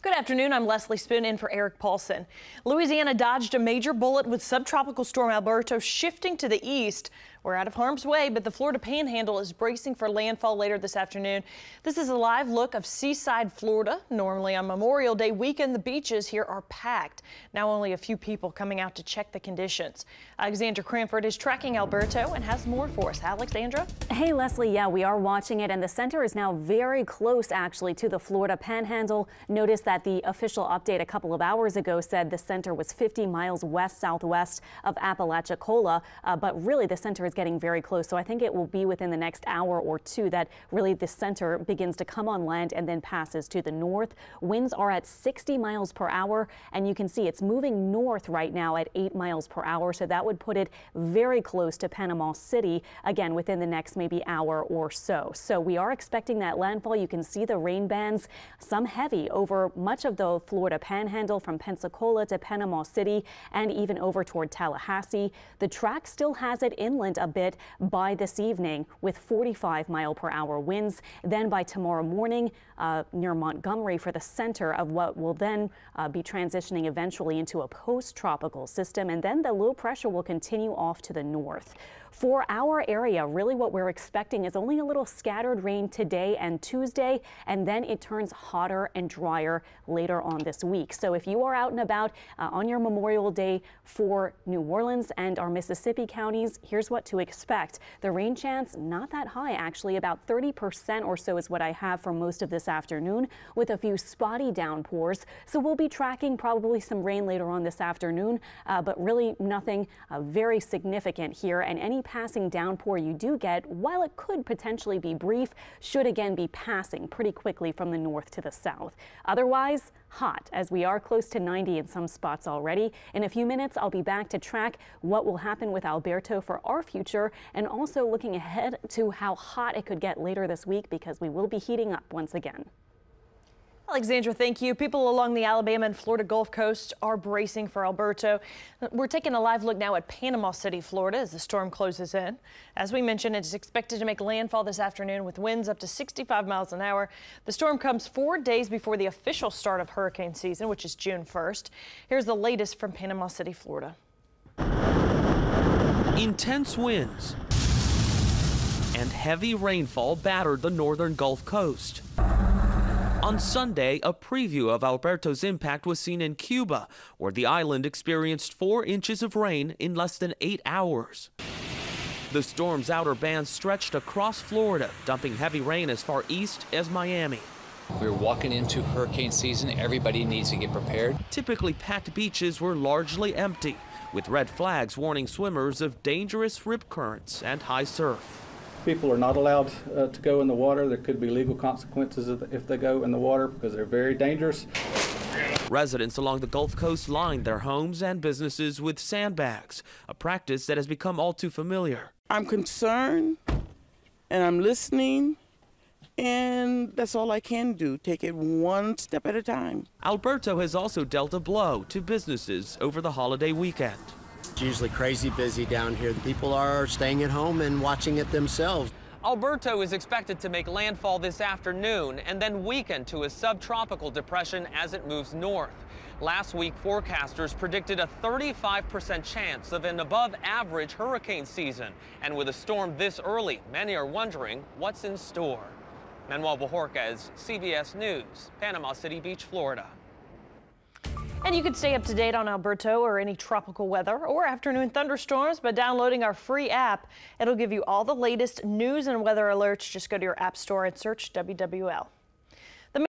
Good afternoon. I'm Leslie Spoon in for Eric Paulson. Louisiana dodged a major bullet with subtropical storm Alberto shifting to the east. We're out of harm's way, but the Florida Panhandle is bracing for landfall later this afternoon. This is a live look of seaside Florida. Normally on Memorial Day weekend, the beaches here are packed. Now only a few people coming out to check the conditions. Alexandra Cranford is tracking Alberto and has more for us. Alexandra? Hey, Leslie. Yeah, we are watching it, and the center is now very close, actually, to the Florida Panhandle. Notice that the official update a couple of hours ago said the center was 50 miles west-southwest of Apalachicola, but really the center is getting very close. So I think it will be within the next hour or two that really the center begins to come on land and then passes to the north. Winds are at 60 miles per hour, and you can see it's moving north right now at 8 miles per hour. So that would put it very close to Panama City, again, within the next maybe hour or so. So we are expecting that landfall. You can see the rain bands, some heavy over much of the Florida Panhandle from Pensacola to Panama City and even over toward Tallahassee. The track still has it inland a bit by this evening with 45-mile-per-hour winds. Then by tomorrow morning near Montgomery for the center of what will then be transitioning eventually into a post-tropical system. And then the low pressure will continue off to the north. For our area, really what we're expecting is only a little scattered rain today and Tuesday, and then it turns hotter and drier later on this week. So if you are out and about on your Memorial Day for New Orleans and our Mississippi counties, here's what to expect. The rain chance not that high, actually about 30% or so is what I have for most of this afternoon, with a few spotty downpours. So we'll be tracking probably some rain later on this afternoon, but really nothing very significant here. And any passing downpour you do get, while it could potentially be brief, should again be passing pretty quickly from the north to the south. Otherwise, hot, as we are close to 90 in some spots already. In a few minutes, I'll be back to track what will happen with Alberto for our future, and also looking ahead to how hot it could get later this week, because we will be heating up once again. Alexandra, thank you. People along the Alabama and Florida Gulf Coast are bracing for Alberto. We're taking a live look now at Panama City, Florida, as the storm closes in. As we mentioned, it is expected to make landfall this afternoon with winds up to 65 miles an hour. The storm comes 4 days before the official start of hurricane season, which is June 1st. Here's the latest from Panama City, Florida. Intense winds and heavy rainfall battered the northern Gulf Coast. On Sunday, a preview of Alberto's impact was seen in Cuba, where the island experienced 4 inches of rain in less than 8 hours. The storm's outer band stretched across Florida, dumping heavy rain as far east as Miami. We're walking into hurricane season. Everybody needs to get prepared. Typically packed beaches were largely empty, with red flags warning swimmers of dangerous rip currents and high surf. People are not allowed to go in the water. There could be legal consequences if they go in the water, because they're very dangerous. Residents along the Gulf Coast lined their homes and businesses with sandbags, a practice that has become all too familiar. I'm concerned and I'm listening, and that's all I can do. Take it one step at a time. Alberto has also dealt a blow to businesses over the holiday weekend. It's usually crazy busy down here. People are staying at home and watching it themselves. Alberto is expected to make landfall this afternoon and then weaken to a subtropical depression as it moves north. Last week, forecasters predicted a 35% chance of an above-average hurricane season. And with a storm this early, many are wondering what's in store. Manuel Bojorquez, CBS News, Panama City Beach, Florida. And you can stay up to date on Alberto or any tropical weather or afternoon thunderstorms by downloading our free app. It'll give you all the latest news and weather alerts. Just go to your app store and search WWL.